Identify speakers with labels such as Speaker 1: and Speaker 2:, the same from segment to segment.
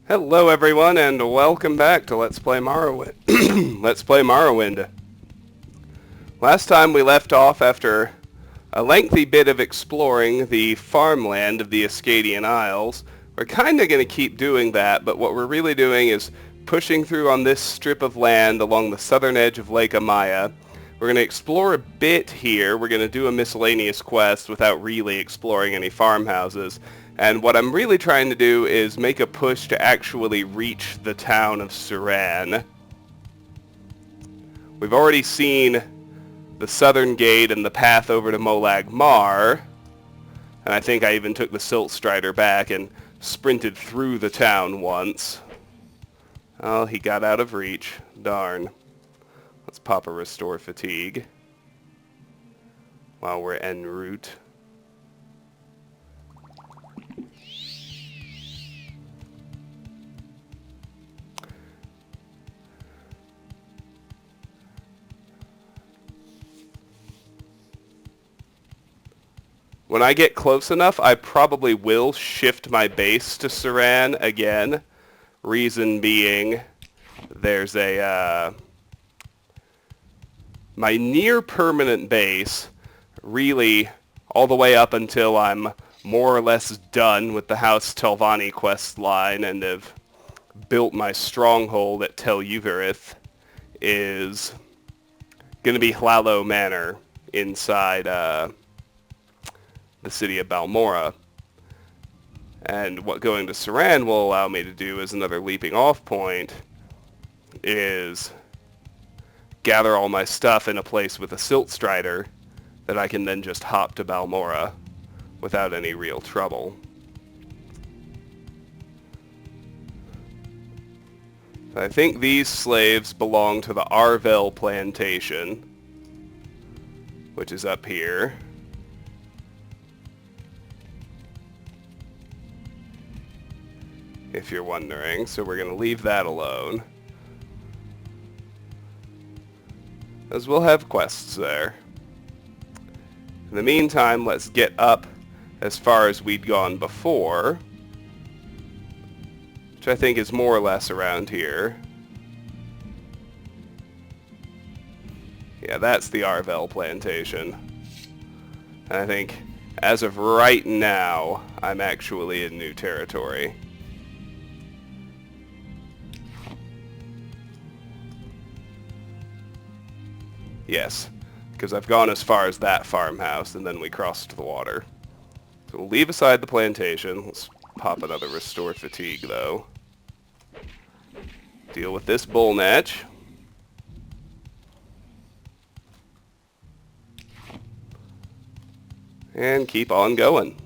Speaker 1: Hello everyone and welcome back to Let's Play Morrowind. Let's Play Morrowind. Last time we left off after a lengthy bit of exploring the farmland of the Ascadian Isles. We're kind of going to keep doing that, but what we're really doing is pushing through on this strip of land along the southern edge of Lake Amaya. We're going to explore a bit here. We're going to do a miscellaneous quest without really exploring any farmhouses. And what I'm really trying to do is make a push to actually reach the town of Suran. We've already seen the southern gate and the path over to Molag Mar. And I think I even took the Silt Strider back and sprinted through the town once. Oh, he got out of reach. Darn. Let's pop a Restore Fatigue while we're en route. When I get close enough, I probably will shift my base to Suran again. Reason being, there's my near permanent base, really all the way up until I'm more or less done with the House Telvanni quest line and have built my stronghold at Tel Uverith, is going to be Hlalo Manor inside the city of Balmora. And what going to Suran will allow me to do as another leaping off point is gather all my stuff in a place with a Silt Strider that I can then just hop to Balmora without any real trouble. I think these slaves belong to the Arvel plantation, which is up here. If you're wondering, so we're going to leave that alone, as we'll have quests there. In the meantime, let's get up as far as we'd gone before, which I think is more or less around here. Yeah, that's the Arvel plantation. And I think, as of right now, I'm actually in new territory. Yes, because I've gone as far as that farmhouse, and then we crossed the water. So we'll leave aside the plantation. Let's pop another Restore Fatigue, though. Deal with this bull natch. And keep on going.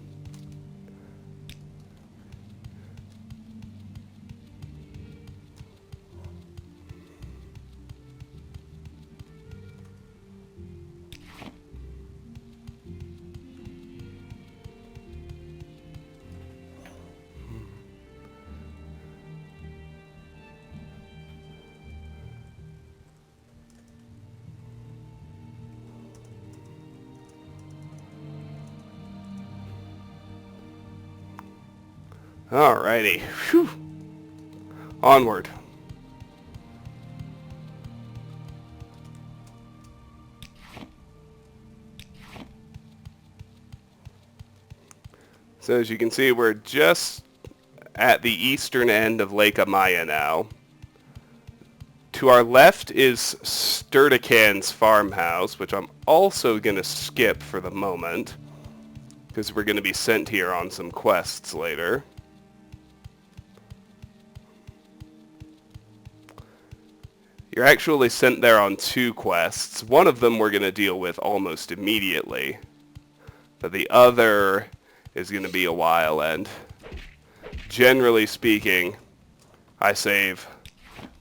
Speaker 1: Alrighty. Whew. Onward. So as you can see, we're just at the eastern end of Lake Amaya now. To our left is Sturdican's farmhouse, which I'm also going to skip for the moment, because we're going to be sent here on some quests later. You're actually sent there on two quests. One of them we're going to deal with almost immediately, but the other is going to be a while, and generally speaking, I save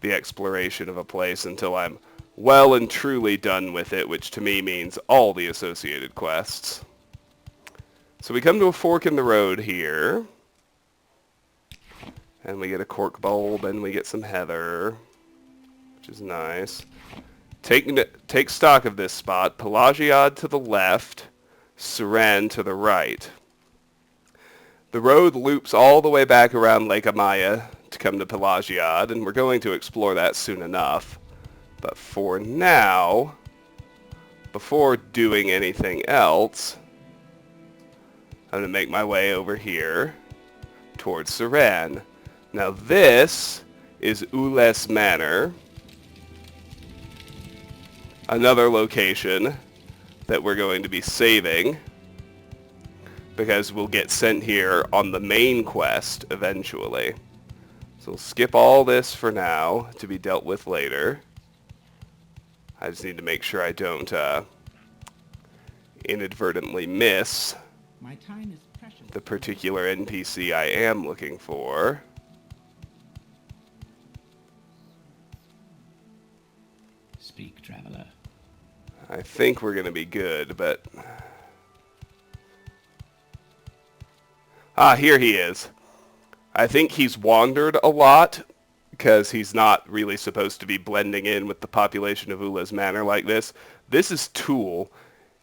Speaker 1: the exploration of a place until I'm well and truly done with it, which to me means all the associated quests. So we come to a fork in the road here, and we get a cork bulb, and we get some heather, which is nice. Take stock of this spot. Pelagiad to the left, Suran to the right. The road loops all the way back around Lake Amaya to come to Pelagiad, and we're going to explore that soon enough. But for now, before doing anything else, I'm going to make my way over here towards Suran. Now this is Untitled Manor, another location that we're going to be saving because we'll get sent here on the main quest eventually. So we'll skip all this for now to be dealt with later. I just need to make sure I don't inadvertently miss
Speaker 2: My time is precious.
Speaker 1: the particular NPC I am looking for.
Speaker 2: Speak, traveler.
Speaker 1: I think we're going to be good, but... Ah, here he is. I think he's wandered a lot, because he's not really supposed to be blending in with the population of Untitled Manor like this. This is Tool.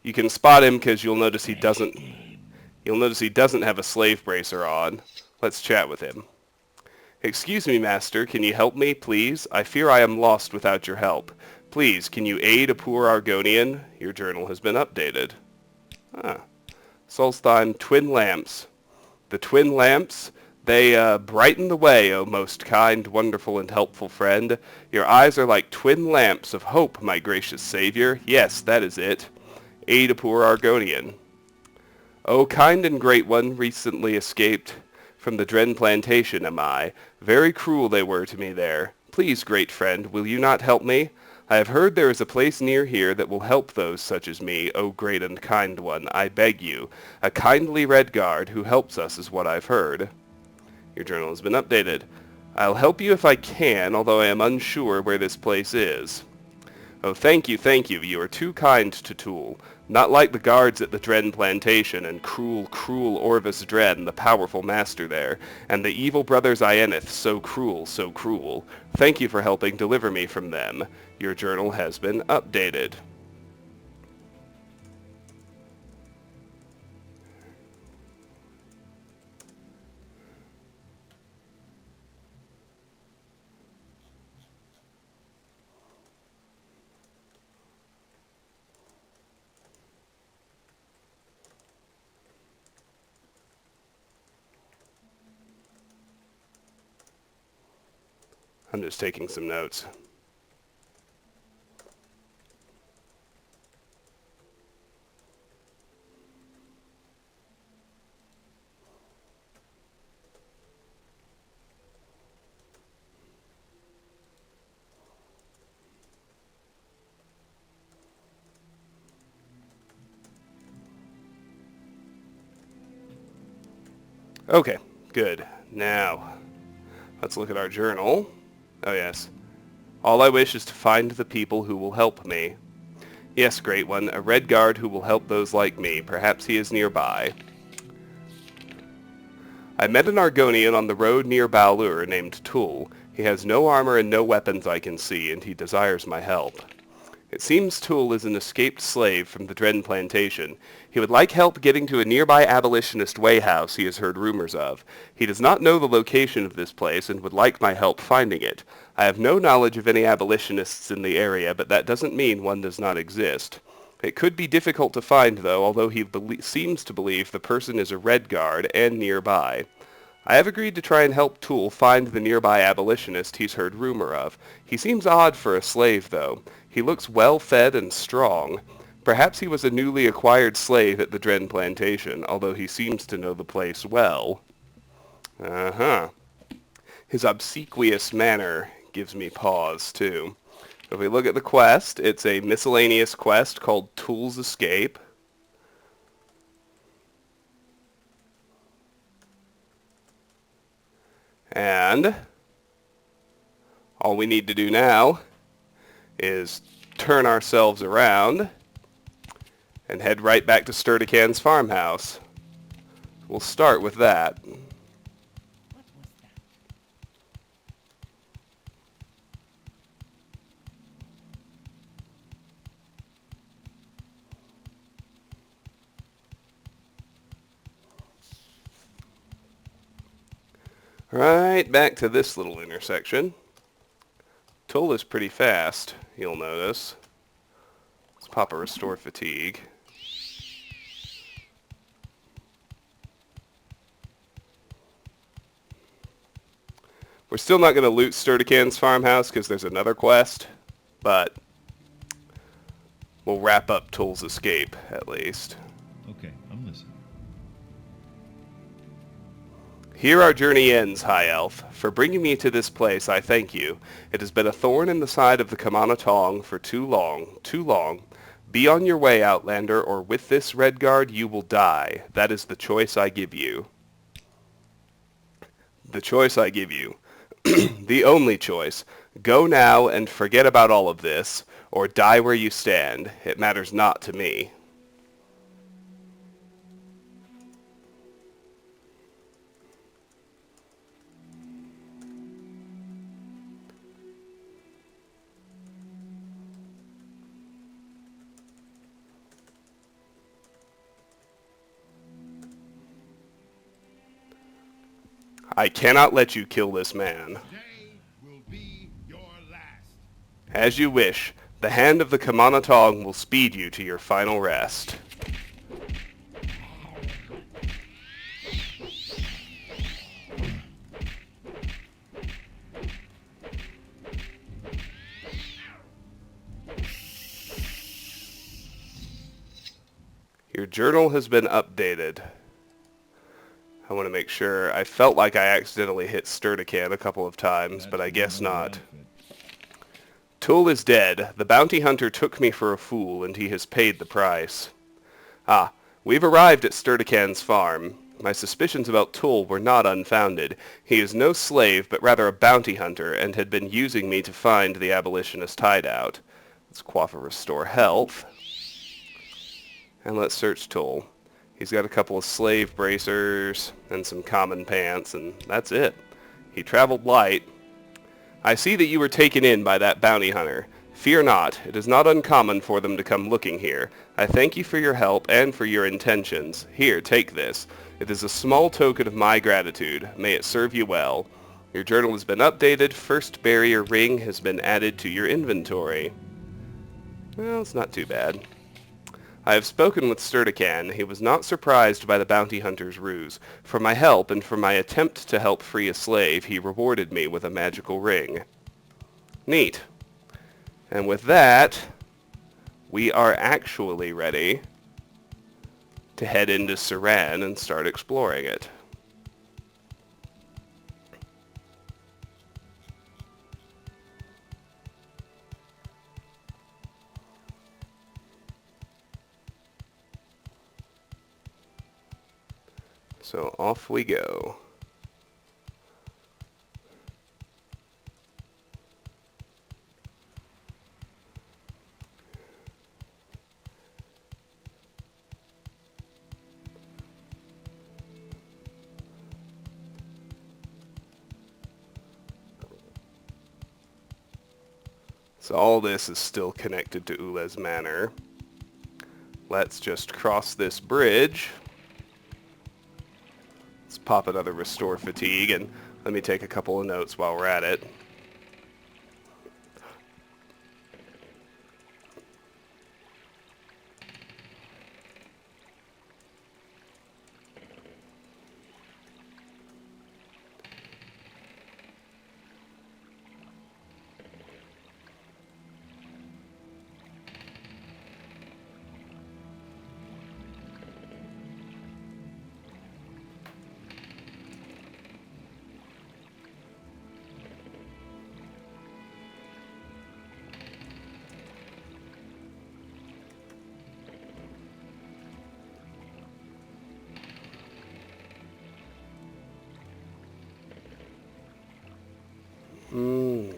Speaker 1: You can spot him because you'll notice he doesn't have a slave bracer on. Let's chat with him. Excuse me, master, can you help me, please? I fear I am lost without your help. Please, can you aid a poor Argonian? Your journal has been updated. Ah. Solstein twin lamps. The twin lamps, they brighten the way, O most kind, wonderful, and helpful friend. Your eyes are like twin lamps of hope, my gracious savior. Yes, that is it. Aid a poor Argonian. O kind and great one, recently escaped from the Dren plantation am I. Very cruel they were to me there. Please, great friend, will you not help me? I have heard there is a place near here that will help those such as me, O great and kind one, I beg you. A kindly red guard who helps us is what I've heard. Your journal has been updated. I'll help you if I can, although I am unsure where this place is. Oh, thank you, you are too kind to Tool. Not like the guards at the Dren plantation, and cruel, cruel Orvis Dren, the powerful master there, and the evil brothers Ieneth, so cruel, so cruel. Thank you for helping deliver me from them. Your journal has been updated. I'm just taking some notes. Okay, good. Now, let's look at our journal. Oh yes. All I wish is to find the people who will help me. Yes, great one, a red guard who will help those like me. Perhaps he is nearby. I met an Argonian on the road near Balur named Tool. He has no armor and no weapons I can see, and he desires my help. It seems Tool is an escaped slave from the Dren plantation. He would like help getting to a nearby abolitionist wayhouse he has heard rumors of. He does not know the location of this place and would like my help finding it. I have no knowledge of any abolitionists in the area, but that doesn't mean one does not exist. It could be difficult to find, though, although he seems to believe the person is a red guard and nearby. I have agreed to try and help Tool find the nearby abolitionist he's heard rumor of. He seems odd for a slave, though. He looks well-fed and strong. Perhaps he was a newly acquired slave at the Dren plantation, although he seems to know the place well. His obsequious manner gives me pause, too. If we look at the quest, it's a miscellaneous quest called Tool's Escape. And all we need to do now is turn ourselves around and head right back to Sturdican's farmhouse. We'll start with that.
Speaker 2: What was that?
Speaker 1: Right back to this little intersection. Tull is pretty fast, you'll notice. Let's pop a Restore Fatigue. We're still not going to loot Sturdican's farmhouse because there's another quest, but we'll wrap up Tull's escape, at least.
Speaker 3: Okay, I'm listening.
Speaker 1: Here our journey ends, High Elf. For bringing me to this place, I thank you. It has been a thorn in the side of the Kamana Tong for too long, too long. Be on your way, Outlander, or with this Redguard you will die. That is the choice I give you. The choice I give you. The only choice. Go now and forget about all of this, or die where you stand. It matters not to me. I cannot let you kill this man.
Speaker 4: Today will be your last.
Speaker 1: As you wish. The hand of the Kamana Tong will speed you to your final rest. Your journal has been updated. I want to make sure. I felt like I accidentally hit Sturdican a couple of times, but I guess not. Tull is dead. The bounty hunter took me for a fool, and he has paid the price. Ah, we've arrived at Sturdican's farm. My suspicions about Tull were not unfounded. He is no slave, but rather a bounty hunter, and had been using me to find the abolitionist hideout. Let's quaff a Restore Health. And let's search Tull. He's got a couple of slave bracers and some common pants, and that's it. He traveled light. I see that you were taken in by that bounty hunter. Fear not. It is not uncommon for them to come looking here. I thank you for your help and for your intentions. Here, take this. It is a small token of my gratitude. May it serve you well. Your journal has been updated. First barrier ring has been added to your inventory. Well, it's not too bad. I have spoken with Sturdican. He was not surprised by the bounty hunter's ruse. For my help and for my attempt to help free a slave, he rewarded me with a magical ring. Neat. And with that, we are actually ready to head into Suran and start exploring it. So off we go. So all this is still connected to Ule's Manor. Let's just cross this bridge. Let's pop another Restore Fatigue, and let me take a couple of notes while we're at it.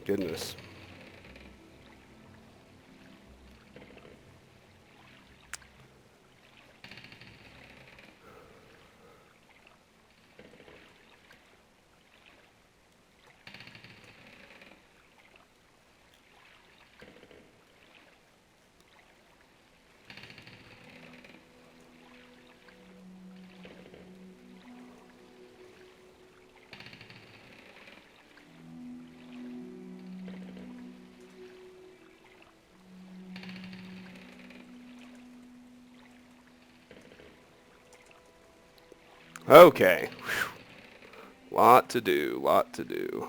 Speaker 1: Goodness. Okay. Whew. Lot to do, lot to do.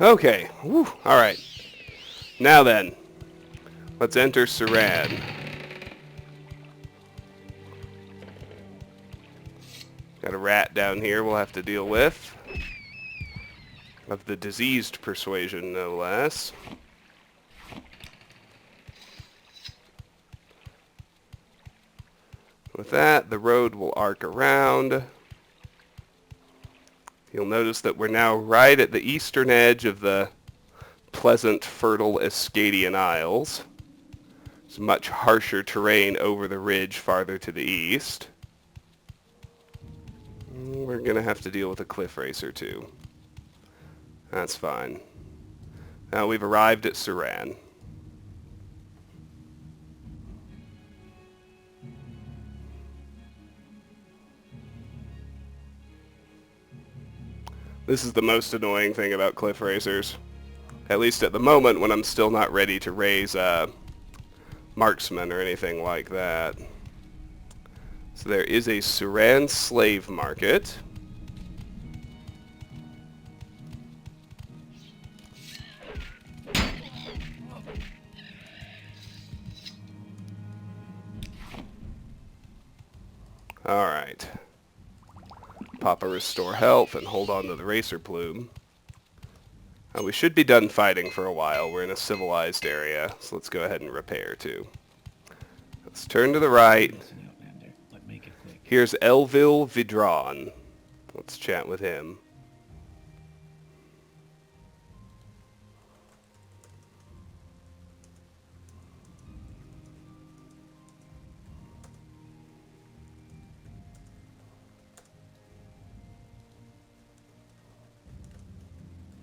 Speaker 1: Okay. Whew. All right. Now then, let's enter Suran. Got a rat down here we'll have to deal with. Of the diseased persuasion, no less. With that, the road will arc around. You'll notice that we're now right at the eastern edge of the pleasant, fertile Escadian Isles. It's much harsher terrain over the ridge farther to the east. We're going to have to deal with a cliff racer too. That's fine. Now we've arrived at Suran. This is the most annoying thing about cliff racers. At least at the moment when I'm still not ready to raise marksmen or anything like that. So there is a Suran slave market. Alright. Papa restore health and hold on to the racer plume. We should be done fighting for a while. We're in a civilized area, so let's go ahead and repair too. Let's turn to the right. Here's Elvil Vidron. Let's chat with him.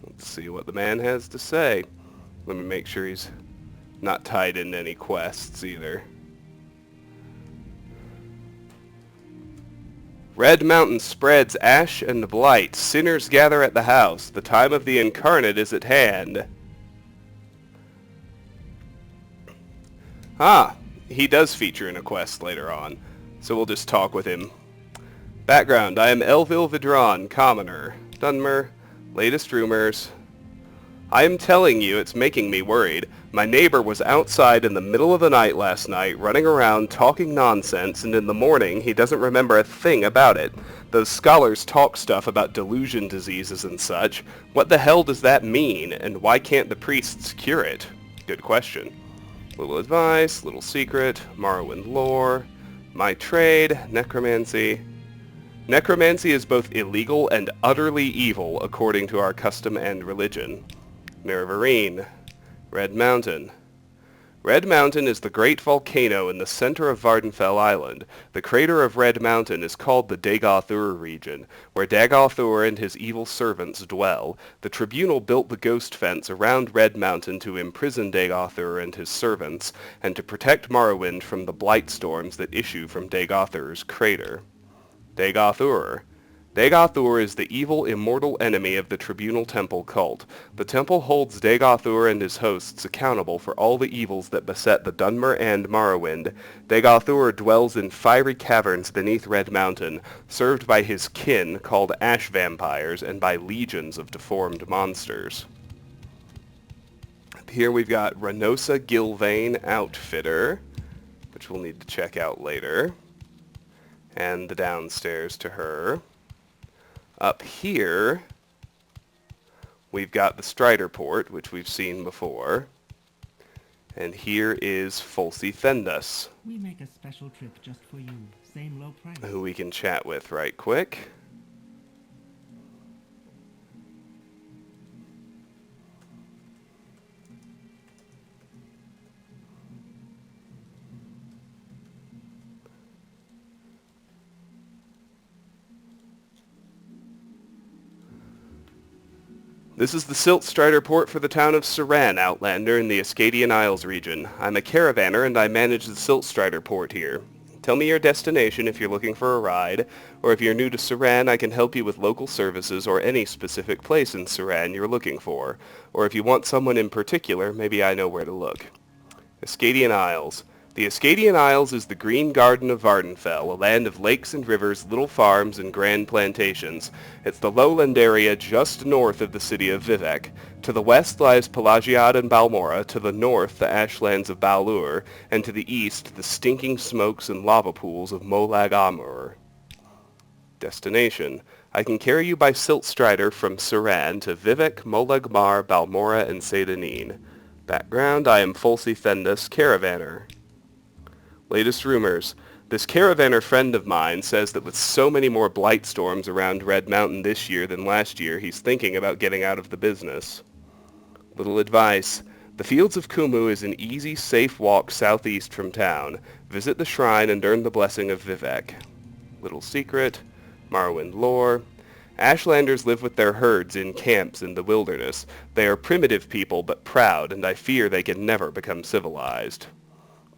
Speaker 1: Let's see what the man has to say. Let me make sure he's not tied into any quests either. Red Mountain spreads ash and blight. Sinners gather at the house. The time of the incarnate is at hand. Ah, he does feature in a quest later on, so we'll just talk with him. Background, I am Elvil Vidron, commoner. Dunmer, latest rumors. I am telling you, it's making me worried. My neighbor was outside in the middle of the night last night, running around talking nonsense, and in the morning he doesn't remember a thing about it. Those scholars talk stuff about delusion diseases and such. What the hell does that mean, and why can't the priests cure it? Good question. Little advice, little secret, Morrowind lore, my trade, necromancy. Necromancy is both illegal and utterly evil according to our custom and religion. Miravarine. Red Mountain. Red Mountain is the great volcano in the center of Vardenfell Island. The crater of Red Mountain is called the Dagoth-Ur region, where Dagoth-Ur and his evil servants dwell. The tribunal built the ghost fence around Red Mountain to imprison Dagoth-Ur and his servants, and to protect Morrowind from the blight storms that issue from Dagoth-Ur's crater. Dagoth-Ur. Dagoth-Ur is the evil, immortal enemy of the Tribunal Temple cult. The temple holds Dagoth-Ur and his hosts accountable for all the evils that beset the Dunmer and Morrowind. Dagoth-Ur dwells in fiery caverns beneath Red Mountain, served by his kin called ash vampires and by legions of deformed monsters. Here we've got Renosa Gilvain Outfitter, which we'll need to check out later, and the downstairs to her. Up here, we've got the Strider Port, which we've seen before. And here is Folsi Thendus,
Speaker 2: We make a special trip just for you. Same low price.
Speaker 1: who we can chat with right quick. This is the Silt Strider port for the town of Suran, Outlander, in the Ascadian Isles region. I'm a caravaner and I manage the Silt Strider port here. Tell me your destination if you're looking for a ride, or if you're new to Suran, I can help you with local services or any specific place in Suran you're looking for. Or if you want someone in particular, maybe I know where to look. Ascadian Isles. The Ascadian Isles is the green garden of Vardenfell, a land of lakes and rivers, little farms, and grand plantations. It's the lowland area just north of the city of Vivec. To the west lies Pelagiad and Balmora, to the north the ashlands of Balur, and to the east the stinking smokes and lava pools of Molag Amur. Destination. I can carry you by Silt Strider from Suran to Vivec, Molag Mar, Balmora, and Sedanin. Background, I am Fulci Fendus, caravaner. Latest rumors. This caravaner friend of mine says that with so many more blight storms around Red Mountain this year than last year, he's thinking about getting out of the business. Little advice. The Fields of Kumu is an easy, safe walk southeast from town. Visit the shrine and earn the blessing of Vivec. Little secret. Morrowind lore. Ashlanders live with their herds in camps in the wilderness. They are primitive people but proud, and I fear they can never become civilized.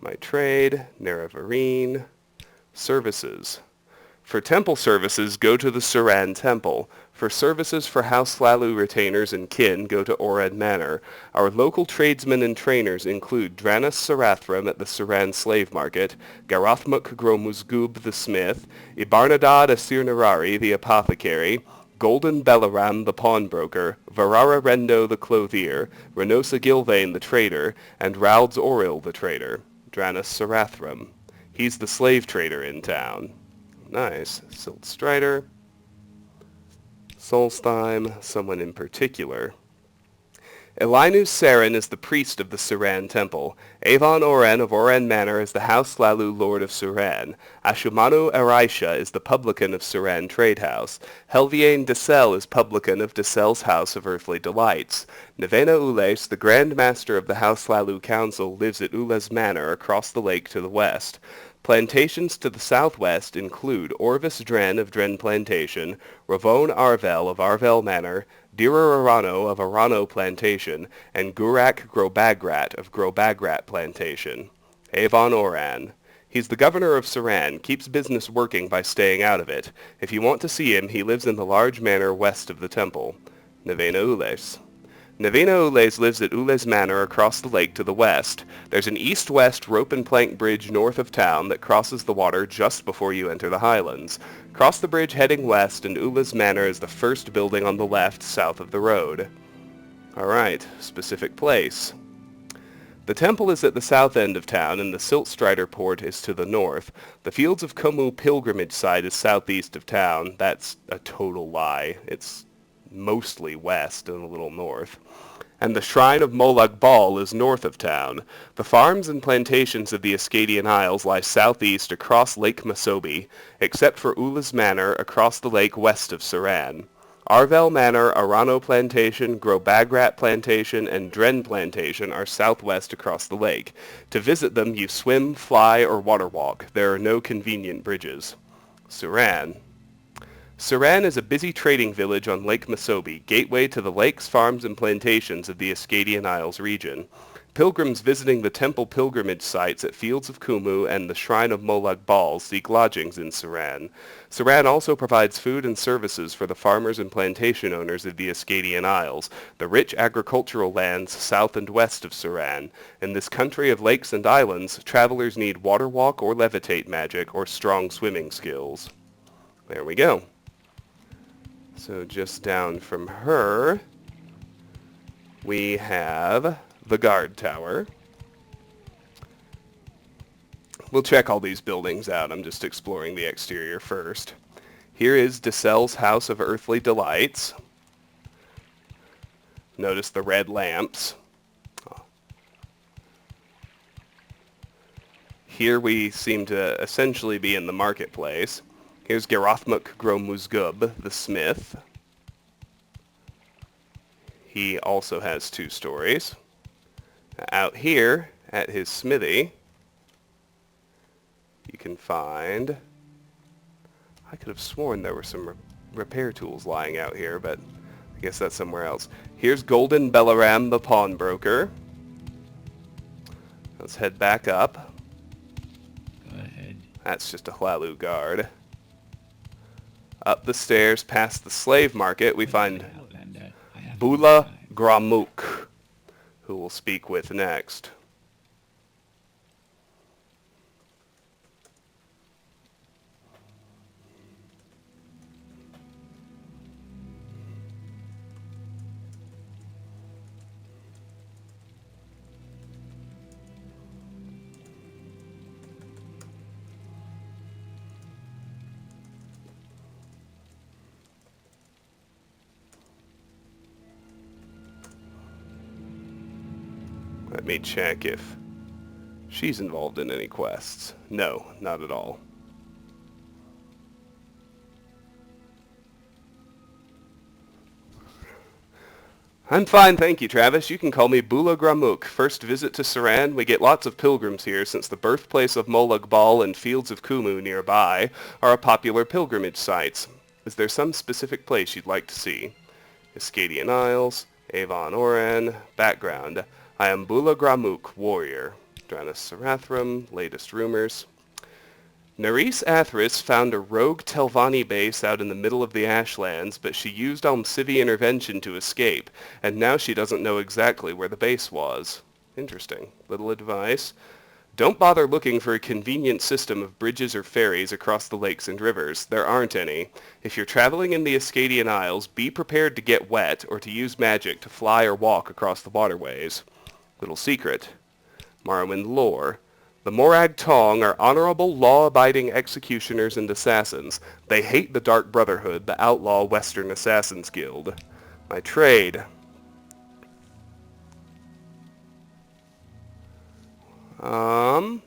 Speaker 1: My trade, Neravarine. Services. For temple services, go to the Suran Temple. For services for House Slalu retainers and kin, go to Oran Manor. Our local tradesmen and trainers include Dranas Sarathram at the Suran Slave Market, Garathmuk Gromuzgub the Smith, Ibarnadad Asir the Apothecary, Golden Belaram the Pawnbroker, Varara Rendo the Clothier, Renosa Gilvain the Trader, and Ralds Oril the Trader. Dranas Sarathram. He's the slave trader in town. Nice. Silt Strider. Solstheim, someone in particular. Elinus Saren is the priest of the Suran Temple. Avon Oren of Oran Manor is the House Lalu Lord of Suran. Ashumanu Erisha is the publican of Suran Trade House. Helviane Desel is publican of Desel's House of Earthly Delights. Nevena Ules, the Grand Master of the House Lalu Council, lives at Ules Manor across the lake to the west. Plantations to the southwest include Orvis Dren of Dren Plantation, Ravone Arvel of Arvel Manor, Dira Arano of Arano Plantation, and Gurak Grobagrat of Grobagrat Plantation. Avon Oran. He's the governor of Suran, keeps business working by staying out of it. If you want to see him, he lives in the large manor west of the temple. Nevena Ules. Nevena Ules lives at Ules Manor across the lake to the west. There's an east-west rope and plank bridge north of town that crosses the water just before you enter the highlands. Cross the bridge heading west, and Ules Manor is the first building on the left south of the road. Alright, specific place. The temple is at the south end of town, and the Silt Strider port is to the north. The Fields of Kumu pilgrimage site is southeast of town. That's a total lie. It's mostly west and a little north. And the Shrine of Molag Bal is north of town. The farms and plantations of the Ascadian Isles lie southeast across Lake Masobi, except for Ulas Manor across the lake west of Suran. Arvel Manor, Arano Plantation, Grobagrat Plantation, and Dren Plantation are southwest across the lake. To visit them, you swim, fly, or water walk. There are no convenient bridges. Suran. Suran is a busy trading village on Lake Masobi, gateway to the lakes, farms, and plantations of the Ascadian Isles region. Pilgrims visiting the temple pilgrimage sites at Fields of Kumu and the Shrine of Molag Bal seek lodgings in Suran. Suran also provides food and services for the farmers and plantation owners of the Ascadian Isles, the rich agricultural lands south and west of Suran. In this country of lakes and islands, travelers need water walk or levitate magic or strong swimming skills. There we go. So just down from her, we have the guard tower. We'll check all these buildings out. I'm just exploring the exterior first. Here is Desel's House of Earthly Delights. Notice the red lamps. Here we seem to essentially be in the marketplace. Here's Garathmuk Gromuzgub, the smith. He also has 2 stories. Out here, at his smithy, you can find... I could have sworn there were some repair tools lying out here, but I Guess that's somewhere else. Here's Golden Belaram, the pawnbroker. Let's head back up.
Speaker 2: Go ahead.
Speaker 1: That's just a Hlalu guard. Up the stairs, past the slave market, we find
Speaker 2: Outlander, I have
Speaker 1: Bula
Speaker 2: time.
Speaker 1: Gramuk, who we'll speak with next. Let me check if she's involved in any quests. No, not at all. I'm fine, thank you, Travis. You can call me Bula Gramuk. First visit to Suran. We get lots of pilgrims here since the birthplace of Molag Bal and Fields of Kumu nearby are popular pilgrimage sites. Is there some specific place you'd like to see? Escadian Isles, Avon Oran, background. I am Bula Gramuk, warrior. Dranus Sarathrum, latest rumors. Nerys Athris found a rogue Telvanni base out in the middle of the Ashlands, but she used Almcivi intervention to escape, and now she doesn't know exactly where the base was. Interesting. Little advice. Don't bother looking for a convenient system of bridges or ferries across the lakes and rivers. There aren't any. If you're traveling in the Escadian Isles, be prepared to get wet or to use magic to fly or walk across the waterways. Little secret. Morrowind lore. The Morag Tong are honorable, law-abiding executioners and assassins. They hate the Dark Brotherhood, the outlaw Western Assassins Guild. My trade. I'm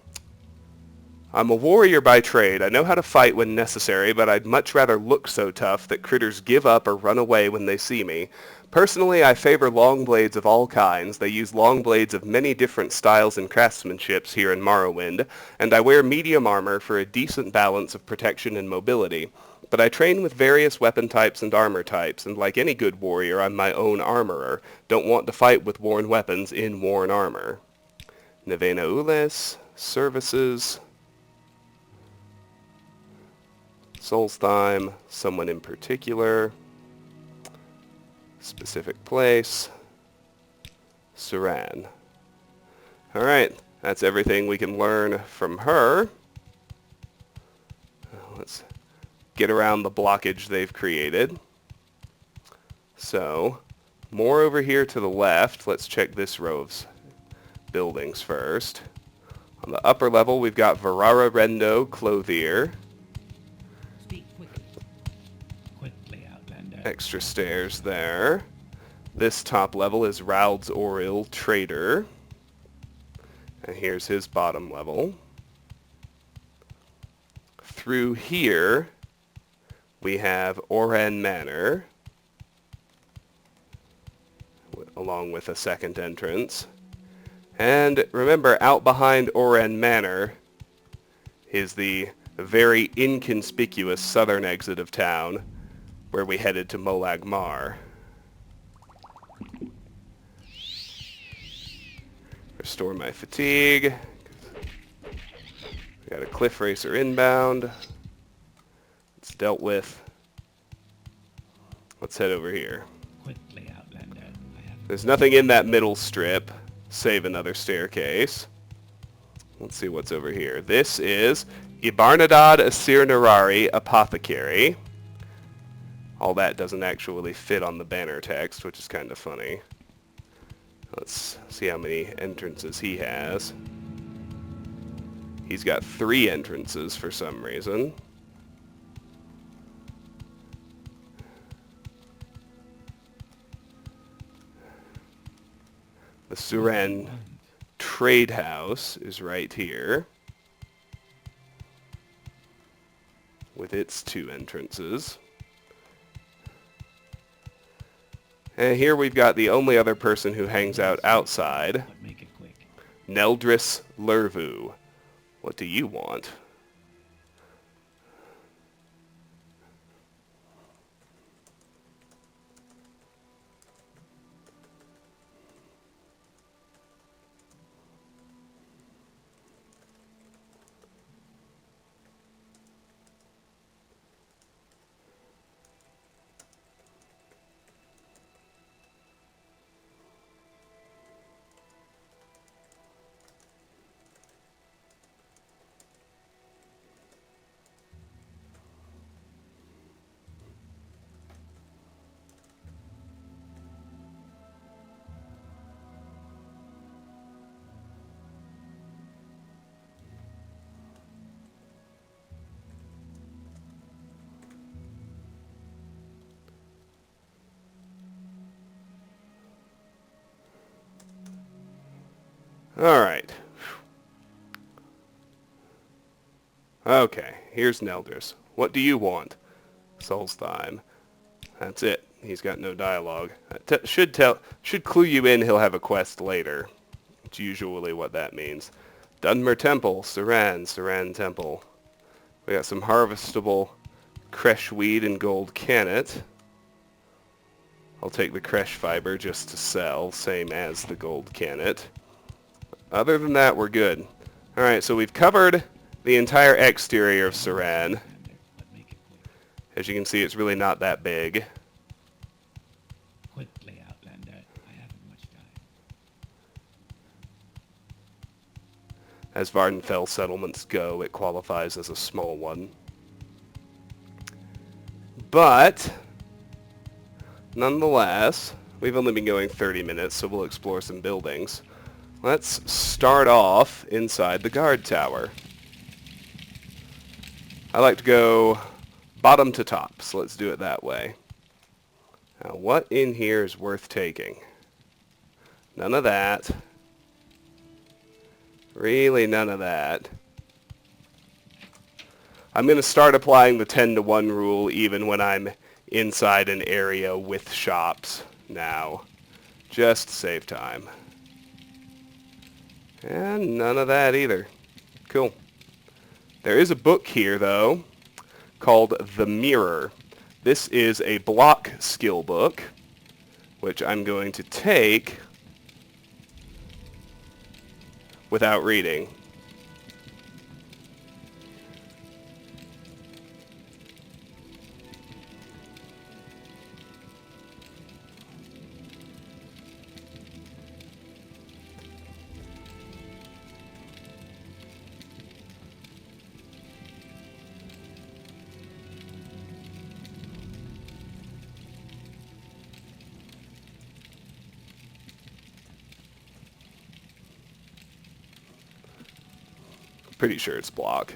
Speaker 1: a warrior by trade. I know how to fight when necessary, but I'd much rather look so tough that critters give up or run away when they see me. Personally, I favor long blades of all kinds. They use long blades of many different styles and craftsmanships here in Morrowind, and I wear medium armor for a decent balance of protection and mobility. But I train with various weapon types and armor types, and like any good warrior, I'm my own armorer. Don't want to fight with worn weapons in worn armor. Nevena Ules, services, Solstheim, someone in particular, specific place, Suran. Alright, that's everything we can learn from her. Let's get around the blockage they've created. So, more over here to the left. Let's check this row of buildings first. On the upper level, we've got Varara Rendo Clothier.
Speaker 2: Speak quickly. Quickly, Outlander.
Speaker 1: Extra stairs there. This top level is Rald's Oril Trader. And here's his bottom level. Through here, we have Oran Manor, along with a second entrance. And remember, out behind Oran Manor is the very inconspicuous southern exit of town, where we headed to Molag Mar. Restore my fatigue. We got a cliff racer inbound. It's dealt with. Let's head over here.
Speaker 2: Quickly, Outlander.
Speaker 1: There's nothing in that middle strip, save another staircase. Let's see what's over here. This is Ibarnadad Asir Narari Apothecary. All that doesn't actually fit on the banner text, which is kind of funny. Let's see how many entrances he has. He's got 3 entrances for some reason. The Suran Trade House is right here, with its 2 entrances. And here we've got the only other person who hangs out outside,
Speaker 2: But make it quick.
Speaker 1: Neldris Lervu. What do you want? Alright. Okay, here's Neldris. What do you want? Solstheim. That's it. He's got no dialogue. Should clue you in he'll have a quest later. It's usually what that means. Dunmer Temple, Suran Temple. We got some harvestable cresh weed and gold cannet. I'll take the cresh fiber just to sell, same as the gold cannet. Other than that, we're good. Alright, so we've covered the entire exterior of Suran.
Speaker 2: But make it quick.
Speaker 1: As you can see, it's really not that big.
Speaker 2: Quickly, Outlander. I haven't much time.
Speaker 1: As Vardenfell settlements go, it qualifies as a small one. But, nonetheless, we've only been going 30 minutes, so we'll explore some buildings. Let's start off inside the guard tower. I like to go bottom to top, so let's do it that way. Now, what in here is worth taking? None of that. Really none of that. I'm going to start applying the 10-to-1 rule even when I'm inside an area with shops now. Just to save time. And none of that either. Cool. There is a book here, though, called The Mirror. This is a block skill book, which I'm going to take without reading. Pretty sure it's block,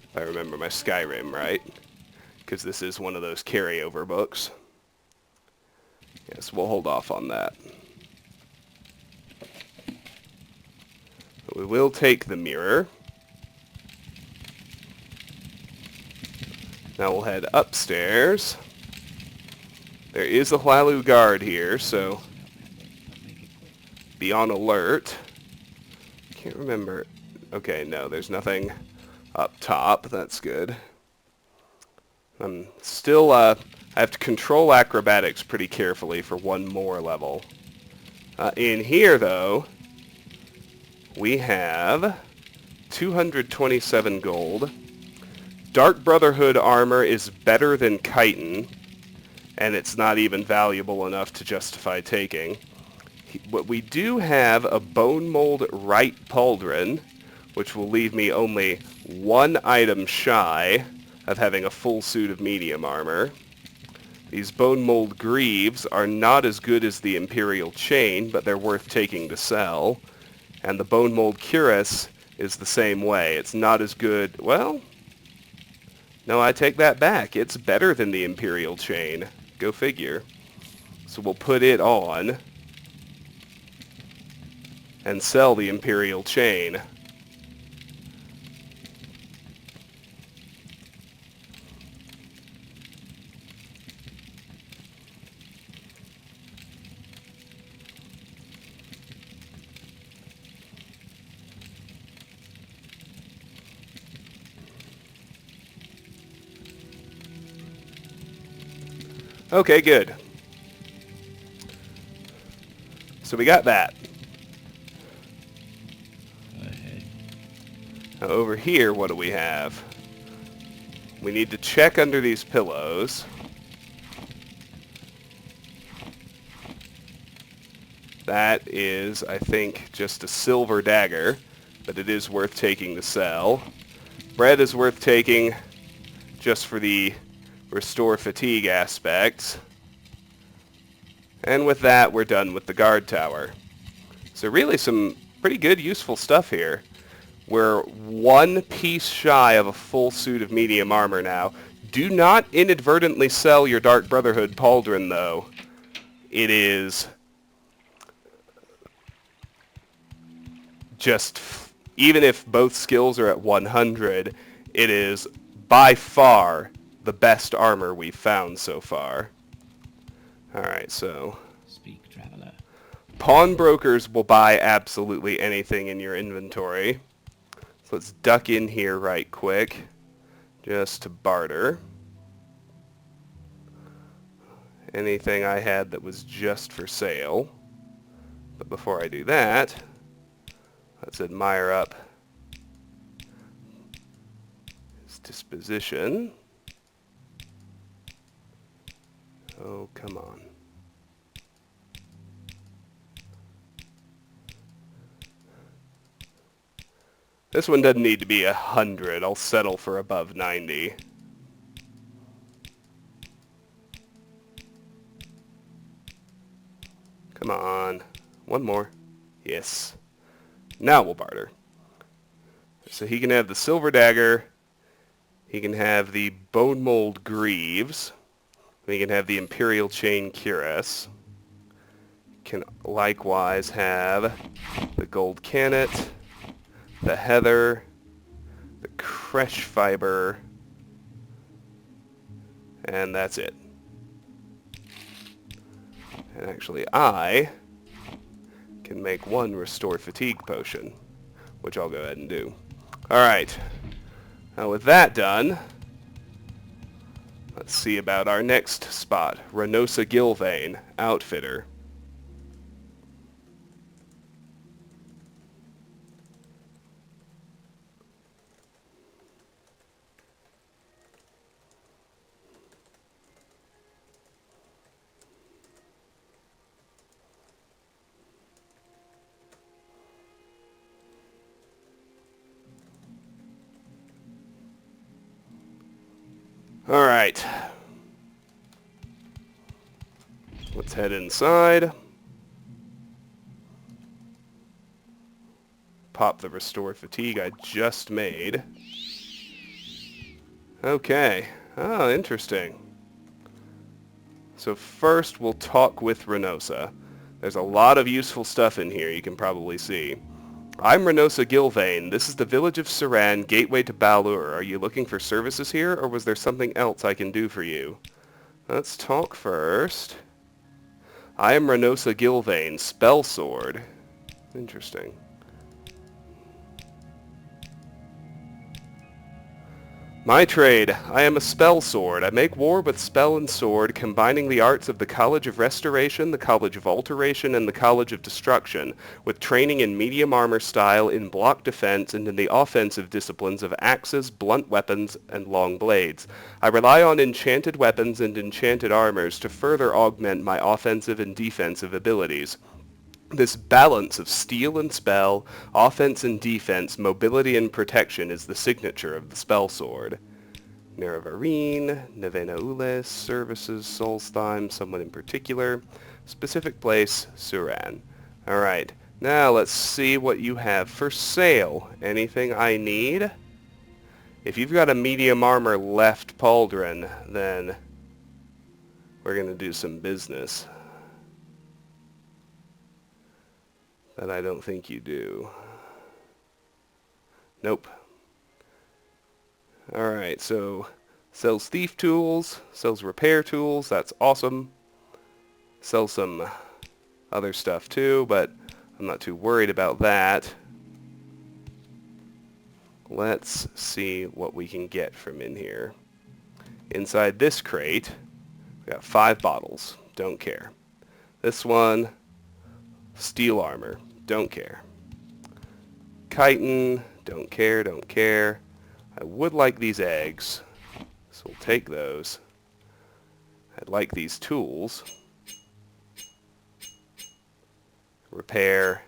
Speaker 1: if I remember my Skyrim right, because this is one of those carryover books. Yes, we'll hold off on that. But we will take the mirror. Now we'll head upstairs. There is a Hlalu guard here, so be on alert. Can't remember. Okay, no, there's nothing up top. That's good. I'm still, I have to control acrobatics pretty carefully for one more level. In here, though, we have 227 gold. Dark Brotherhood armor is better than chitin, and it's not even valuable enough to justify taking. But we do have a bone mold right pauldron, which will leave me only one item shy of having a full suit of medium armor. These bone mold greaves are not as good as the Imperial chain, but they're worth taking to sell. And the bone mold cuirass is the same way. It's not as good. Well, no, I take that back. It's better than the Imperial chain. Go figure. So we'll put it on and sell the Imperial chain. Okay, good. So we got that.
Speaker 2: Go ahead.
Speaker 1: Now over here, what do we have? We need to check under these pillows. That is, I think, just a silver dagger, but it is worth taking to sell. Bread is worth taking just for the restore fatigue aspects. And with that, we're done with the guard tower. So really some pretty good, useful stuff here. We're one piece shy of a full suit of medium armor now. Do not inadvertently sell your Dark Brotherhood pauldron, though. It is just, even if both skills are at 100, it is by far the best armor we've found so far. Alright, so
Speaker 2: Speak, traveler.
Speaker 1: pawnbrokers will buy absolutely anything in your inventory. So let's duck in here right quick, just to barter. Anything I had that was just for sale. But before I do that, let's admire up his disposition. Oh, come on. This one doesn't need to be 100. I'll settle for above 90. Come on. One more. Yes. Now we'll barter. So he can have the silver dagger. He can have the bone mold greaves. He can have the imperial chain cuirass. Can likewise have the gold cannet, the heather, the creche fiber, and that's it. And actually, I can make one restore fatigue potion, which I'll go ahead and do. Alright, now with that done, let's see about our next spot, Renosa Gilvain, Outfitter. Alright. Let's head inside. Pop the restore fatigue I just made. Okay. Oh, interesting. So first we'll talk with Renosa. There's a lot of useful stuff in here, you can probably see. I'm Renosa Gilvain. This is the village of Suran, gateway to Balur. Are you looking for services here, or was there something else I can do for you? Let's talk first. I am Renosa Gilvain, spell sword. Interesting. My trade. I am a spell sword. I make war with spell and sword, combining the arts of the College of Restoration, the College of Alteration, and the College of Destruction, with training in medium armor style, in block defense, and in the offensive disciplines of axes, blunt weapons, and long blades. I rely on enchanted weapons and enchanted armors to further augment my offensive and defensive abilities. This balance of steel and spell, offense and defense, mobility and protection is the signature of the spell sword. Neravarine, Nevena Ules, Services, Solstheim, someone in particular. Specific place, Suran. Alright, now let's see what you have for sale. Anything I need? If you've got a medium armor left pauldron, then we're going to do some business. That I don't think you do. Nope. Alright, so sells thief tools, sells repair tools, that's awesome. Sells some other stuff too, but I'm not too worried about that. Let's see what we can get from in here. Inside this crate, we got 5 bottles, don't care. This one, steel armor. Don't care. Chitin, don't care, don't care. I would like these eggs, so we'll take those. I'd like these tools. Repair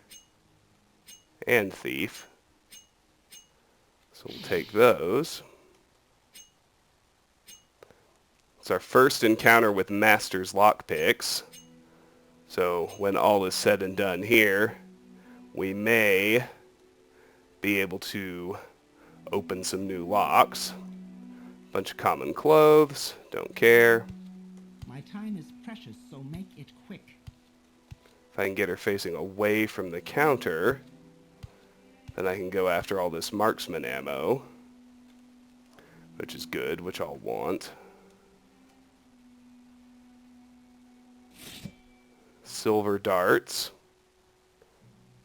Speaker 1: and thief. So we'll take those. It's our first encounter with Masters Lockpicks. So when all is said and done here, we may be able to open some new locks. Bunch of common clothes, don't care.
Speaker 3: My time is precious, so make it quick.
Speaker 1: If I can get her facing away from the counter, Then I can go after all this marksman ammo, which is good, which I'll want. Silver darts.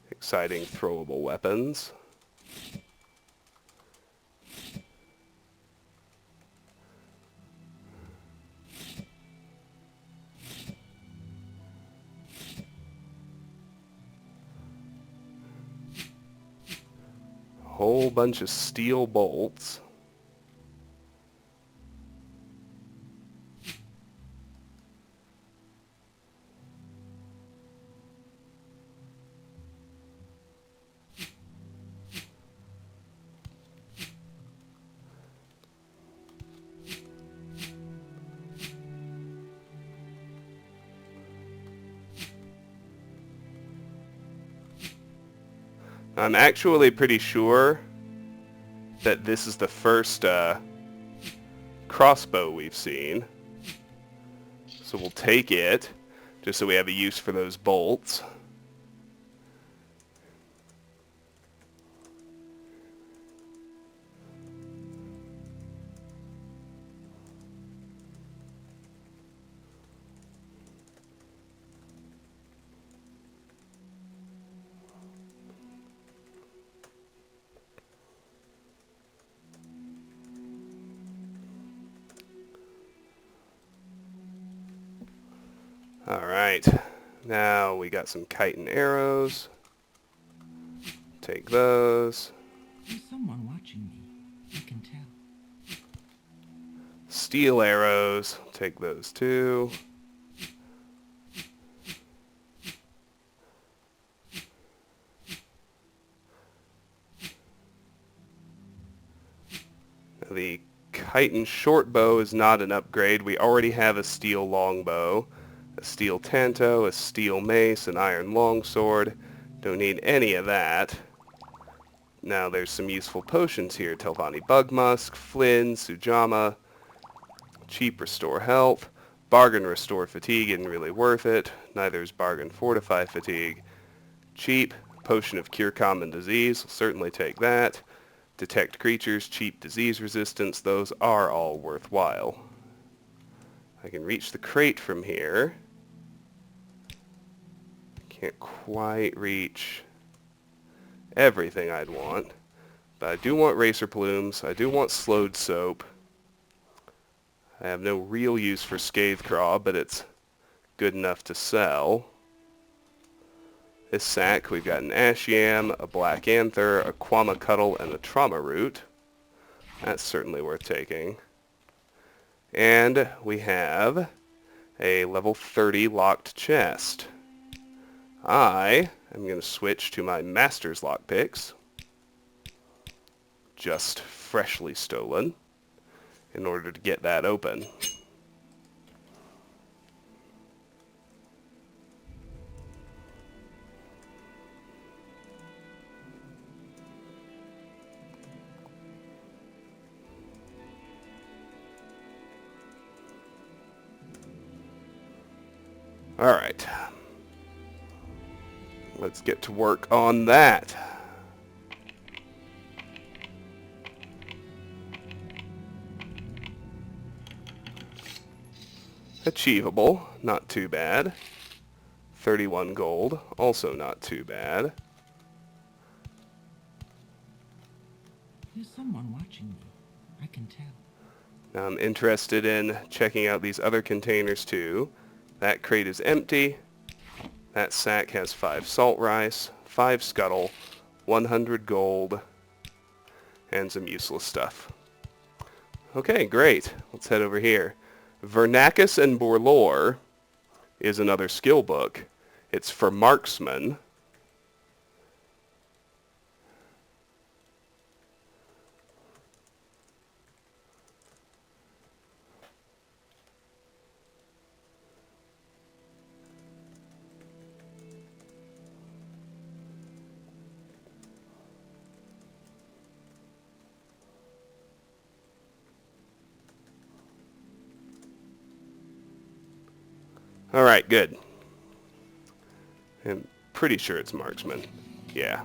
Speaker 1: Exciting throwable weapons. Whole bunch of steel bolts. I'm actually pretty sure that this is the first crossbow we've seen. So we'll take it, just so we have a use for those bolts. Alright, now we got some chitin arrows. Take those.
Speaker 3: There's someone watching me. I can tell.
Speaker 1: Steel arrows. Take those too. The Chitin Shortbow is not an upgrade. We already have a steel longbow, a steel tanto, a steel mace, an iron longsword. Don't need any of that. Now there's some useful potions here. Telvanni Bug Musk, Flynn, Sujama. Cheap Restore Health. Bargain Restore Fatigue isn't really worth it. Neither is Bargain Fortify Fatigue. Cheap Potion of Cure Common Disease. Will certainly take that. Detect Creatures, cheap disease resistance. Those are all worthwhile. I can reach the crate from here. Can't quite reach everything I'd want. But I do want Racer Plumes. I do want Slowed Soap. I have no real use for Scathecraw, but it's good enough to sell. This sack, we've got an Ash Yam, a Black Anther, a Quama Cuddle, and a Trauma Root. That's certainly worth taking. And we have a level 30 locked chest. I am going to switch to my Masters Lockpicks, just freshly stolen, in order to get that open. Alright. Let's get to work on that. Achievable, not too bad. 31 gold, also not too bad.
Speaker 3: There's someone watching me. I can tell.
Speaker 1: Now I'm interested in checking out these other containers too. That crate is empty. That sack has 5 salt rice, 5 scuttle, 100 gold, and some useless stuff. Okay, great. Let's head over here. Vernacus and Borlore is another skill book. It's for marksmen. Alright, good. I'm pretty sure it's marksman. Yeah.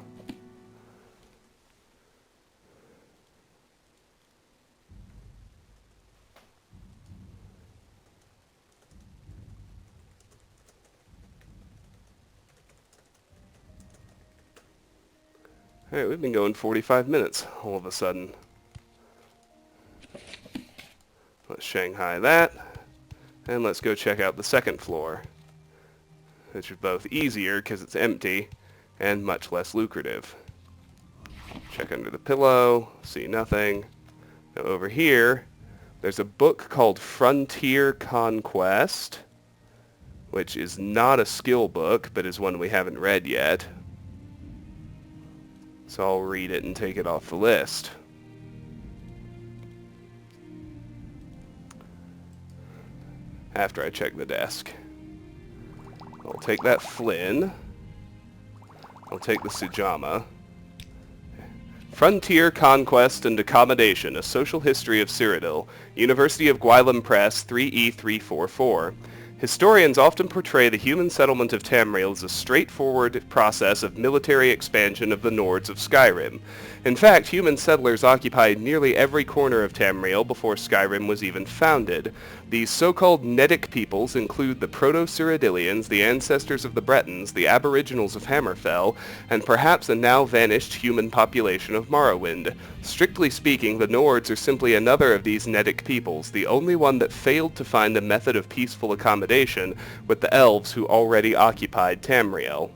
Speaker 1: Alright, we've been going 45 minutes all of a sudden. Let's Shanghai that. And let's go check out the second floor, which is both easier because it's empty and much less lucrative. Check under the pillow, see nothing. Now over here, there's a book called Frontier Conquest, which is not a skill book, but is one we haven't read yet. So I'll read it and take it off the list. After I check the desk. I'll take that Flynn. I'll take the Sujama. Frontier, Conquest, and Accommodation, A Social History of Cyrodiil. University of Gwylem Press, 3E344. Historians often portray the human settlement of Tamriel as a straightforward process of military expansion of the Nords of Skyrim. In fact, human settlers occupied nearly every corner of Tamriel before Skyrim was even founded. These so-called Nedic peoples include the Proto-Cyrodiilians, the ancestors of the Bretons, the Aboriginals of Hammerfell, and perhaps a now-vanished human population of Morrowind. Strictly speaking, the Nords are simply another of these Nedic peoples, the only one that failed to find a method of peaceful accommodation with the elves who already occupied Tamriel.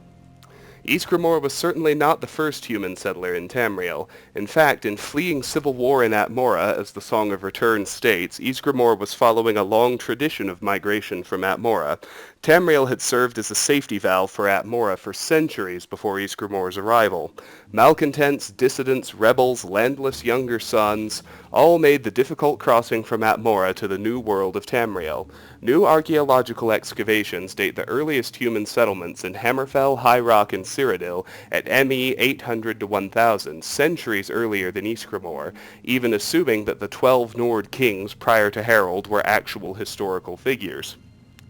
Speaker 1: Ysgramor was certainly not the first human settler in Tamriel. In fact, in fleeing civil war in Atmora, as the Song of Return states, Ysgramor was following a long tradition of migration from Atmora. Tamriel had served as a safety valve for Atmora for centuries before Ysgramor's arrival. Malcontents, dissidents, rebels, landless younger sons, all made the difficult crossing from Atmora to the new world of Tamriel. New archaeological excavations date the earliest human settlements in Hammerfell, High Rock, and Cyrodiil at ME 800 to 1000, centuries earlier than Ysgramor, even assuming that the 12 Nord kings prior to Harald were actual historical figures.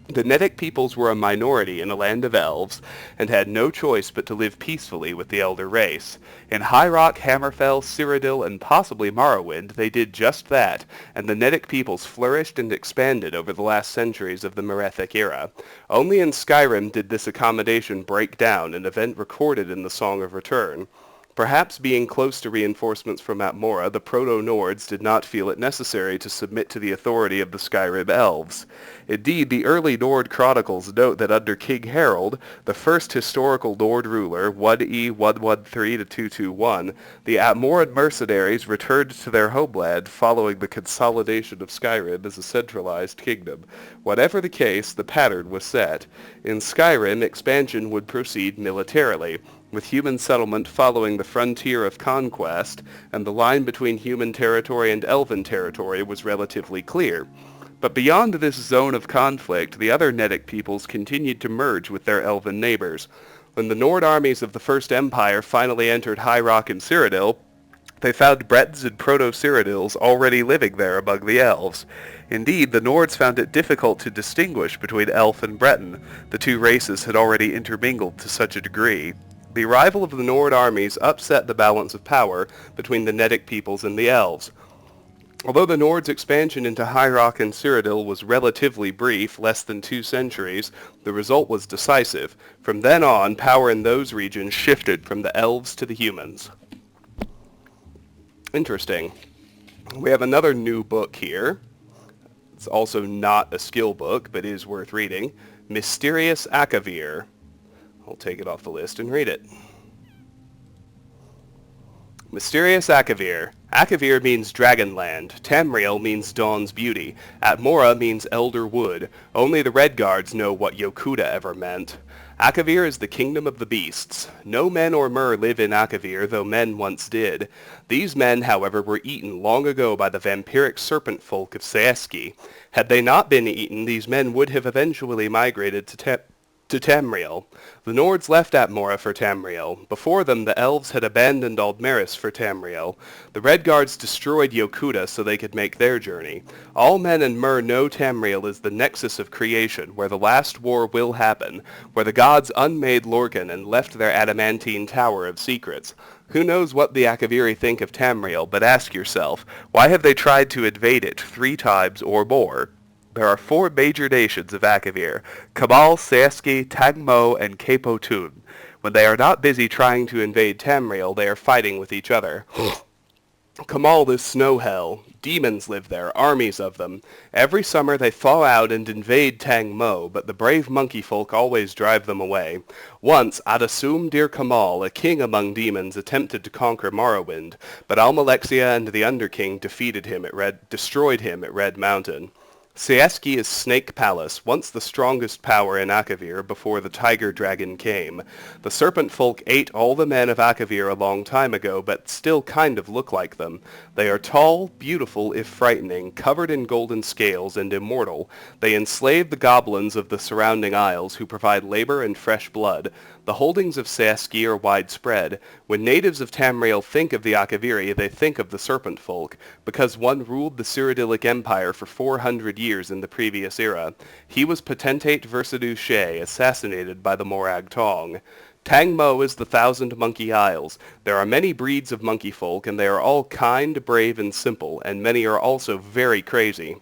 Speaker 1: The Nedic peoples were a minority in a land of elves, and had no choice but to live peacefully with the elder race. In High Rock, Hammerfell, Cyrodiil, and possibly Morrowind, they did just that, and the Nedic peoples flourished and expanded over the last centuries of the Merethic era. Only in Skyrim did this accommodation break down, an event recorded in the Song of Return. Perhaps being close to reinforcements from Atmora, the Proto-Nords did not feel it necessary to submit to the authority of the Skyrim elves. Indeed, the early Nord chronicles note that under King Harald, the first historical Nord ruler, 1E 113-221, the Atmoran mercenaries returned to their homeland following the consolidation of Skyrim as a centralized kingdom. Whatever the case, the pattern was set. In Skyrim, expansion would proceed militarily, with human settlement following the frontier of conquest, and the line between human territory and elven territory was relatively clear. But beyond this zone of conflict, the other Nedic peoples continued to merge with their elven neighbors. When the Nord armies of the First Empire finally entered High Rock and Cyrodiil, they found Bretons and Proto-Cyrodiils already living there among the elves. Indeed, the Nords found it difficult to distinguish between elf and Breton. The two races had already intermingled to such a degree. The arrival of the Nord armies upset the balance of power between the Nedic peoples and the elves. Although the Nords' expansion into High Rock and Cyrodiil was relatively brief, less than 2 centuries, the result was decisive. From then on, power in those regions shifted from the elves to the humans. Interesting. We have another new book here. It's also not a skill book, but is worth reading. Mysterious Akavir. I'll take it off the list and read it. Mysterious Akavir. Akavir means Dragonland. Tamriel means Dawn's Beauty. Atmora means Elder Wood. Only the Redguards know what Yokuda ever meant. Akavir is the kingdom of the beasts. No men or mer live in Akavir, though men once did. These men, however, were eaten long ago by the vampiric serpent folk of Seeski. Had they not been eaten, these men would have eventually migrated to Tamriel. The Nords left Atmora for Tamriel. Before them, the elves had abandoned Aldmeris for Tamriel. The Redguards destroyed Yokuda so they could make their journey. All men and mer know Tamriel is the nexus of creation, where the last war will happen, where the gods unmade Lorcan and left their adamantine tower of secrets. Who knows what the Akaviri think of Tamriel, but ask yourself, why have they tried to invade it 3 times or more? There are 4 major nations of Akavir: Cabal, Seeski, Tangmo, and Capotun. When they are not busy trying to invade Tamriel, they are fighting with each other. Kamal is snow hell. Demons live there, armies of them. Every summer they thaw out and invade Tang Mo, but the brave monkey folk always drive them away. Once, Adasum Dir Kamal, a king among demons, attempted to conquer Morrowind, but Almalexia and the Underking destroyed him at Red Mountain. Sieski is Snake Palace, once the strongest power in Akavir before the tiger dragon came. The serpent folk ate all the men of Akavir a long time ago, but still kind of look like them. They are tall, beautiful if frightening, covered in golden scales, and immortal. They enslave the goblins of the surrounding isles, who provide labor and fresh blood. The holdings of Sieski are widespread. When natives of Tamriel think of the Akaviri, they think of the serpent folk, because one ruled the Cyrodiilic Empire for 400 years in the previous era. He was Potentate Versidue Shea, assassinated by the Morag Tong. Tang Mo is the Thousand Monkey Isles. There are many breeds of monkey folk, and they are all kind, brave, and simple, and many are also very crazy.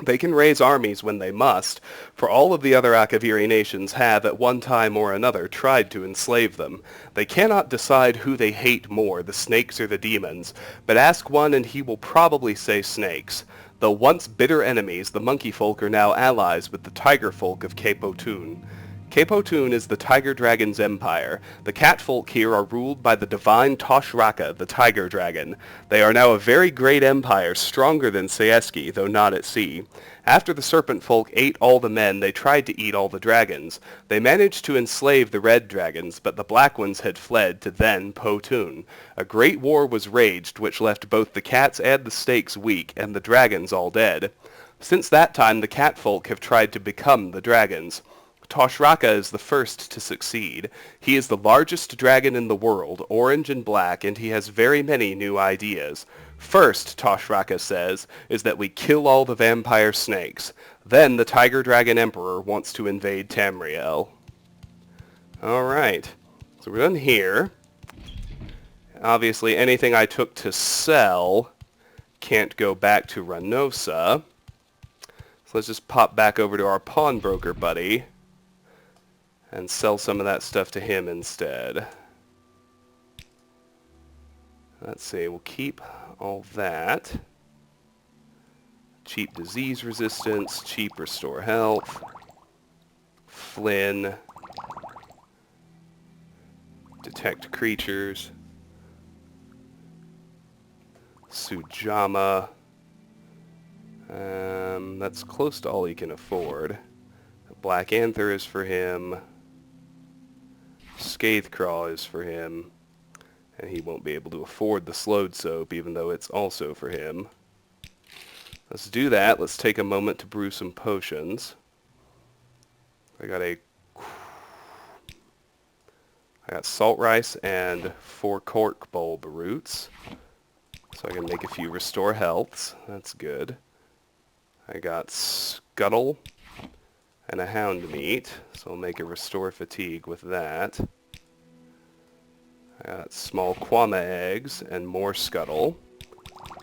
Speaker 1: They can raise armies when they must, for all of the other Akaviri nations have, at one time or another, tried to enslave them. They cannot decide who they hate more, the snakes or the demons, but ask one and he will probably say snakes. Though once bitter enemies, the monkey folk are now allies with the tiger folk of Cape Otun. Cape Otun is the tiger dragon's empire. The cat folk here are ruled by the divine Toshraka, the tiger dragon. They are now a very great empire, stronger than Sieski, though not at sea. After the serpent folk ate all the men, they tried to eat all the dragons. They managed to enslave the red dragons, but the black ones had fled to then Potun. A great war was raged, which left both the cats and the snakes weak, and the dragons all dead. Since that time, the cat folk have tried to become the dragons. Toshraka is the first to succeed. He is the largest dragon in the world, orange and black, and he has very many new ideas. First, Toshraka says, is that we kill all the vampire snakes. Then the Tiger Dragon Emperor wants to invade Tamriel. Alright, so we're done here. Obviously, anything I took to sell can't go back to Ranosa. So let's just pop back over to our pawnbroker buddy and sell some of that stuff to him instead. Let's see, we'll keep all that. Cheap disease resistance, cheap restore health, Flynn, detect creatures, Sujama. That's close to all he can afford. Black Anther is for him. Scathecraw is for him. And he won't be able to afford the Slowed Soap, even though it's also for him. Let's do that. Let's take a moment to brew some potions. I got salt rice and 4 cork bulb roots. So I can make a few restore healths. That's good. I got scuttle and a hound meat, so I'll make a restore fatigue with that. I got small kwama eggs and more scuttle.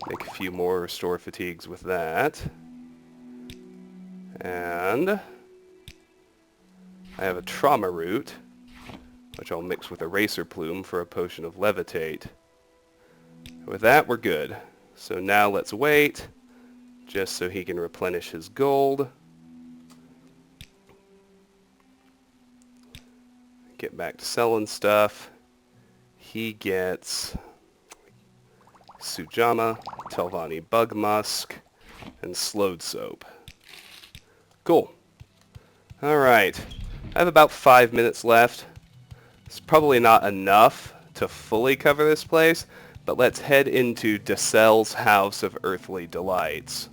Speaker 1: Make a few more restore fatigues with that. And I have a trauma root, which I'll mix with a racer plume for a potion of levitate. With that, we're good. So now let's wait, just so he can replenish his gold. Get back to selling stuff. He gets Sujama, Telvanni Bug Musk, and Slowed Soap. Cool. Alright. I have about 5 minutes left. It's probably not enough to fully cover this place, but let's head into Desel's House of Earthly Delights.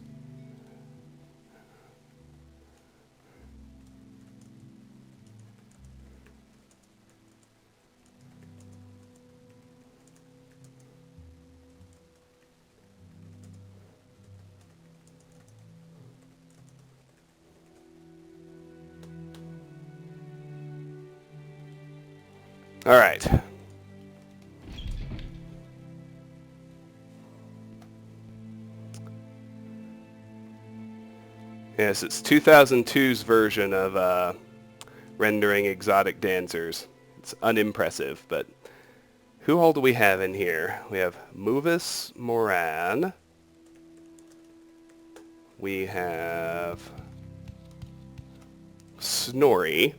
Speaker 1: All right. Yes, it's 2002's version of rendering exotic dancers. It's unimpressive, but who all do we have in here? We have Movis Moran. We have Snorri.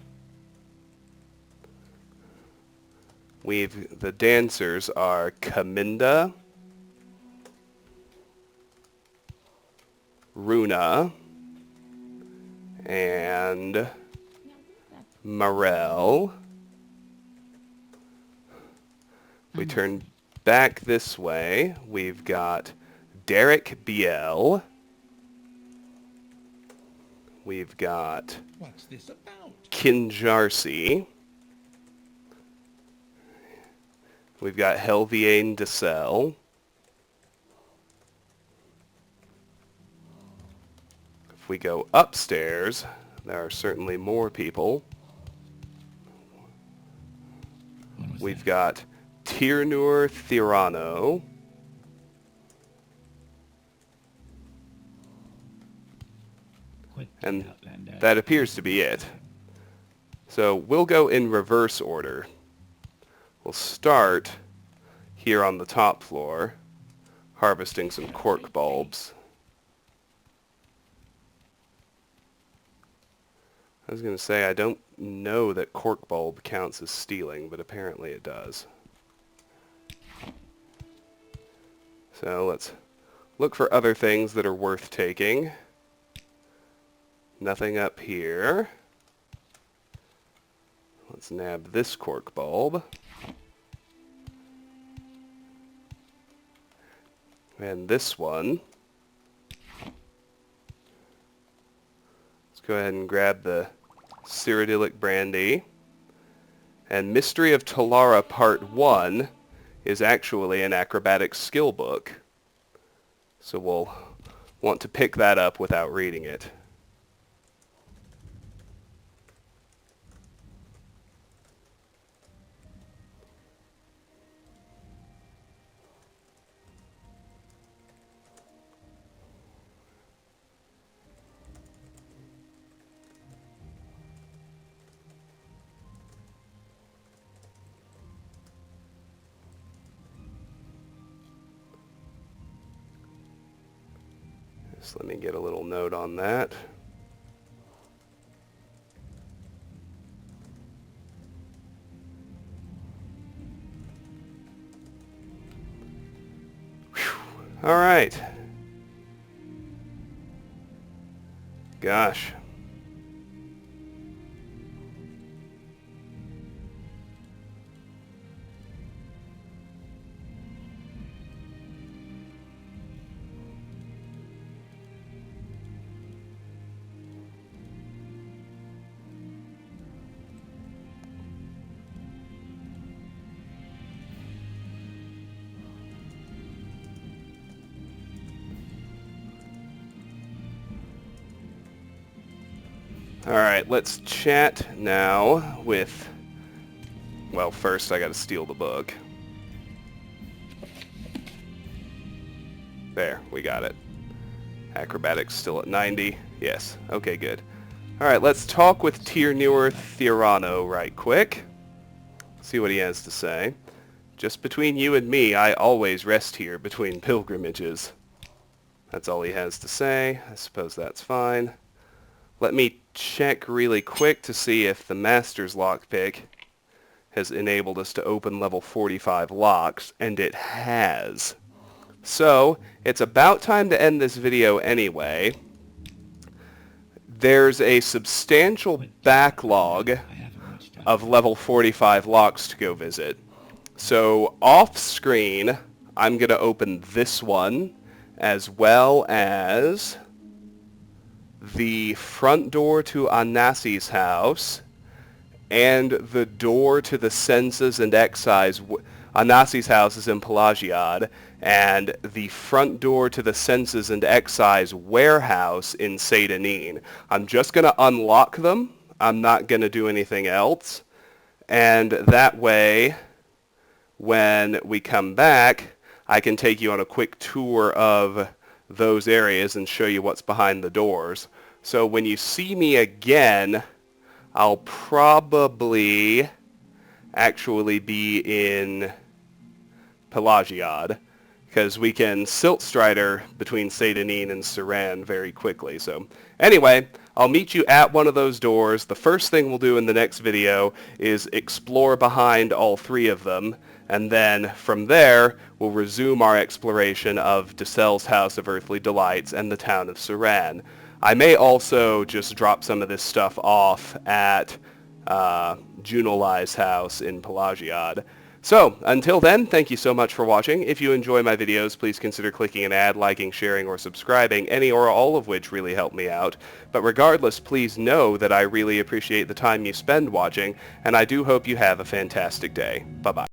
Speaker 1: The dancers are Kaminda, Runa, and Marel. We turn back this way. We've got Derek Biel. We've got
Speaker 4: What's this about?
Speaker 1: Kinjarsi. We've got Helviane Dessel. If we go upstairs, there are certainly more people. We've got Tirnur Thirano. And that appears to be it. So we'll go in reverse order. We'll start here on the top floor, harvesting some cork bulbs. I was going to say, I don't know that cork bulb counts as stealing, but apparently it does. So let's look for other things that are worth taking. Nothing up here. Let's nab this cork bulb. And this one. Let's go ahead and grab the Cyrodiilic Brandy. And Mystery of Talara Part 1 is actually an acrobatics skill book. So we'll want to pick that up without reading it. So let me get a little note on that. Whew. All right. Gosh. Alright, let's chat now with... Well, first I gotta steal the book. There, we got it. Acrobatics still at 90. Yes, okay, good. Alright, let's talk with Tirnur Thirano right quick. See what he has to say. Just between you and me, I always rest here between pilgrimages. That's all he has to say. I suppose that's fine. Let me check really quick to see if the Masters Lockpick has enabled us to open level 45 locks, and it has. So, it's about time to end this video anyway. There's a substantial backlog of level 45 locks to go visit. So, off screen, I'm going to open this one, as well as the front door to Anasi's house, and the door to the Senses and Excise. Anasi's house is in Pelagiad, and the front door to the Senses and Excise warehouse in Seydanine. I'm just going to unlock them. I'm not going to do anything else. And that way, when we come back, I can take you on a quick tour of those areas and show you what's behind the doors. So when you see me again, I'll probably actually be in Pelagiad, because we can Silt Strider between Seydanine and Suran very quickly. So anyway, I'll meet you at one of those doors. The first thing we'll do in the next video is explore behind all three of them, and then from there we'll resume our exploration of Decel's House of Earthly Delights and the town of Suran. I may also just drop some of this stuff off at Junolai's house in Pelagiad. So, until then, thank you so much for watching. If you enjoy my videos, please consider clicking an ad, liking, sharing, or subscribing, any or all of which really help me out. But regardless, please know that I really appreciate the time you spend watching, and I do hope you have a fantastic day. Bye-bye.